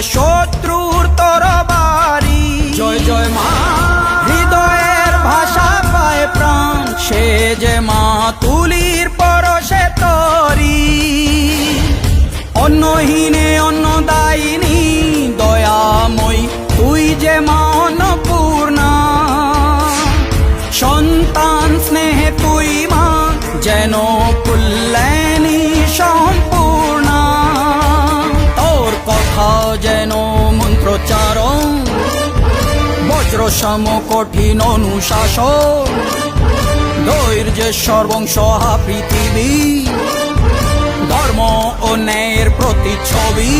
শত্রুর তরবারি। জয় জয় মা, হৃদয়ের ভাষা পায় প্রাণ, সে যে মা তুলির পরশে তরি। অন্নহীনে অন্নদায়িনী দয়াময়ী, তুই যে মা অন্নপূর্ণা। সন্তান স্নেহে তুই মা যেন কল্যাণী সম্পূর্ণা। তোর কথা যেন মন্ত্রোচ্চারণ, বজ্র সম কঠিন অনুশাসন। ধৈর্যের সর্বংসহা পৃথিবী, ধর্ম ও ন্যায়ের প্রতিচ্ছবি।